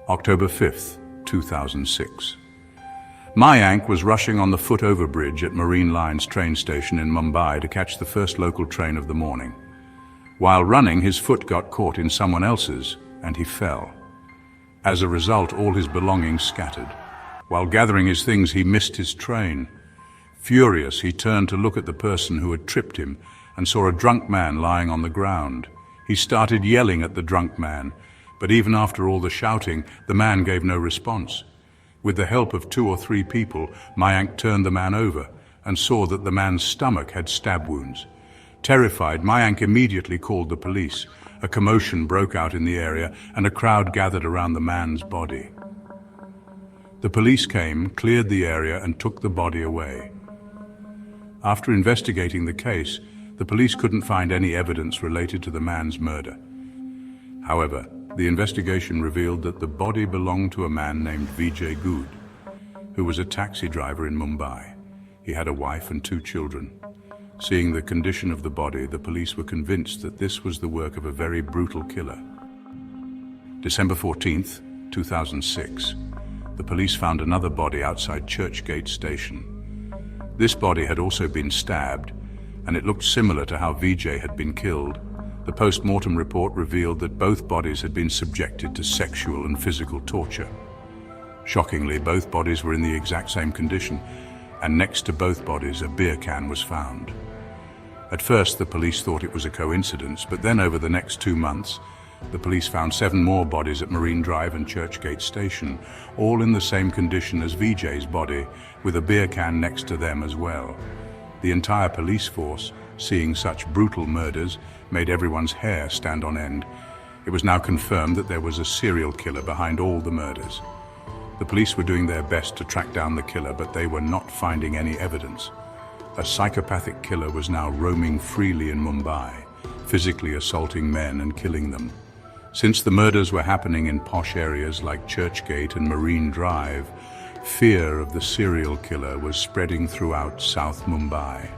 October 5th, 2006. Mayank was rushing on the foot overbridge at Marine Line's train station in Mumbai to catch the first local train of the morning. While running, his foot got caught in someone else's, and he fell. As a result, all his belongings scattered. While gathering his things, he missed his train. Furious, he turned to look at the person who had tripped him and saw a drunk man lying on the ground. He started yelling at the drunk man, but even after all the shouting, the man gave no response. With the help of 2 or 3 people, Mayank turned the man over and saw that the man's stomach had stab wounds. Terrified, Mayank immediately called the police. A commotion broke out in the area and a crowd gathered around the man's body. The police came, cleared the area and took the body away. After investigating the case, the police couldn't find any evidence related to the man's murder. However, the investigation revealed that the body belonged to a man named Vijay Good, who was a taxi driver in Mumbai. He had a wife and 2 children. Seeing the condition of the body, the police were convinced that this was the work of a very brutal killer. December 14th, 2006, the police found another body outside Churchgate station. This body had also been stabbed, and it looked similar to how Vijay had been killed. The post-mortem report revealed that both bodies had been subjected to sexual and physical torture. Shockingly, both bodies were in the exact same condition, and next to both bodies a beer can was found. At first, the police thought it was a coincidence, but then over the next 2 months, the police found 7 more bodies at Marine Drive and Churchgate Station, all in the same condition as Vijay's body, with a beer can next to them as well. The entire police force, seeing such brutal murders, made everyone's hair stand on end. It was now confirmed that there was a serial killer behind all the murders. The police were doing their best to track down the killer, but they were not finding any evidence. A psychopathic killer was now roaming freely in Mumbai, physically assaulting men and killing them. Since the murders were happening in posh areas like Churchgate and Marine Drive, fear of the serial killer was spreading throughout South Mumbai.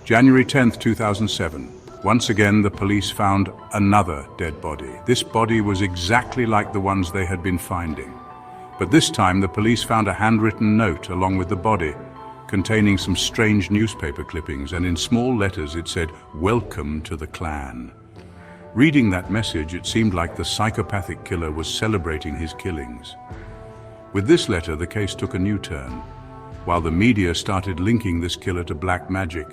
January 10th, 2007. Once again, the police found another dead body. This body was exactly like the ones they had been finding. But this time, the police found a handwritten note along with the body, containing some strange newspaper clippings, and in small letters it said, "Welcome to the clan." Reading that message, it seemed like the psychopathic killer was celebrating his killings. With this letter, the case took a new turn. While the media started linking this killer to black magic,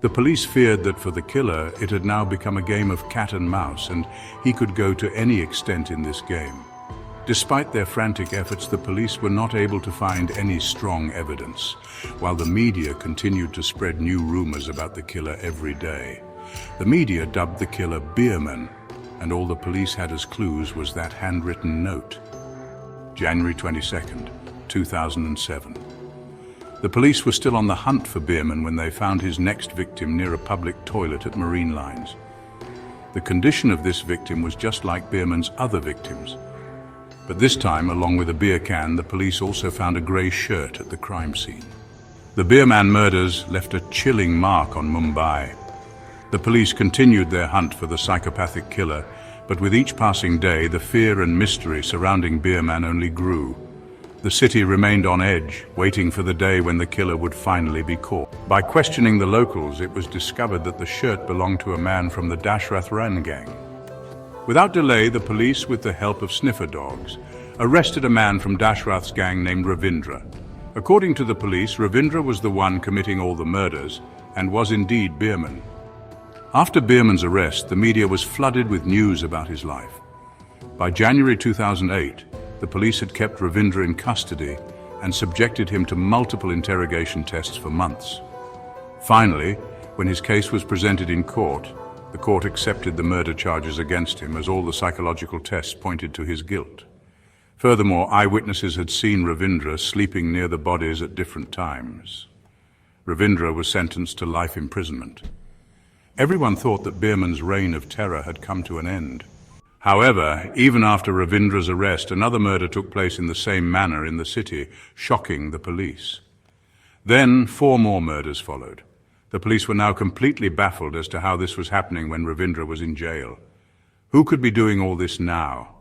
the police feared that for the killer, it had now become a game of cat and mouse, and he could go to any extent in this game. Despite their frantic efforts, the police were not able to find any strong evidence, while the media continued to spread new rumors about the killer every day. The media dubbed the killer Beerman, and all the police had as clues was that handwritten note. January 22nd, 2007. The police were still on the hunt for Beerman when they found his next victim near a public toilet at Marine Lines. The condition of this victim was just like Beerman's other victims. But this time, along with a beer can, the police also found a grey shirt at the crime scene. The Beerman murders left a chilling mark on Mumbai. The police continued their hunt for the psychopathic killer, but with each passing day, the fear and mystery surrounding Beerman only grew. The city remained on edge, waiting for the day when the killer would finally be caught. By questioning the locals, it was discovered that the shirt belonged to a man from the Dashrath Ran gang. Without delay, the police, with the help of sniffer dogs, arrested a man from Dashrath's gang named Ravindra. According to the police, Ravindra was the one committing all the murders and was indeed Beerman. After Beerman's arrest, the media was flooded with news about his life. By January 2008, the police had kept Ravindra in custody and subjected him to multiple interrogation tests for months. Finally, when his case was presented in court, the court accepted the murder charges against him as all the psychological tests pointed to his guilt. Furthermore, eyewitnesses had seen Ravindra sleeping near the bodies at different times. Ravindra was sentenced to life imprisonment. Everyone thought that Beerman's reign of terror had come to an end. However, even after Ravindra's arrest, another murder took place in the same manner in the city, shocking the police. Then 4 more murders followed. The police were now completely baffled as to how this was happening when Ravindra was in jail. Who could be doing all this now?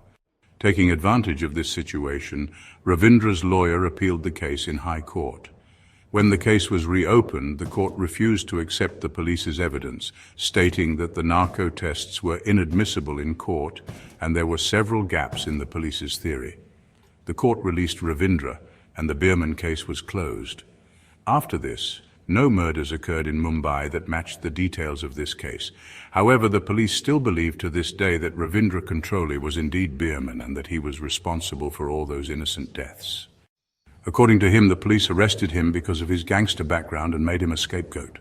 Taking advantage of this situation, Ravindra's lawyer appealed the case in High Court. When the case was reopened, the court refused to accept the police's evidence, stating that the narco tests were inadmissible in court and there were several gaps in the police's theory. The court released Ravindra, and the Beerman case was closed. After this, no murders occurred in Mumbai that matched the details of this case. However, the police still believe to this day that Ravindra Controli was indeed Beerman and that he was responsible for all those innocent deaths. According to him, the police arrested him because of his gangster background and made him a scapegoat.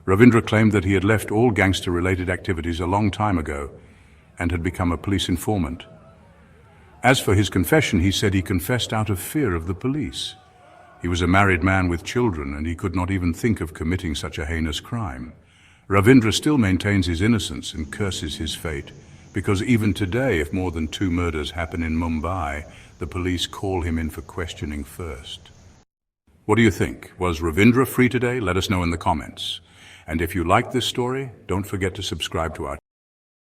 Ravindra claimed that he had left all gangster-related activities a long time ago and had become a police informant. As for his confession, he said he confessed out of fear of the police. He was a married man with children, and he could not even think of committing such a heinous crime. Ravindra still maintains his innocence and curses his fate, because even today, if more than 2 murders happen in Mumbai, the police call him in for questioning first. What do you think? Was Ravindra free today? Let us know in the comments. And if you like this story, don't forget to subscribe to our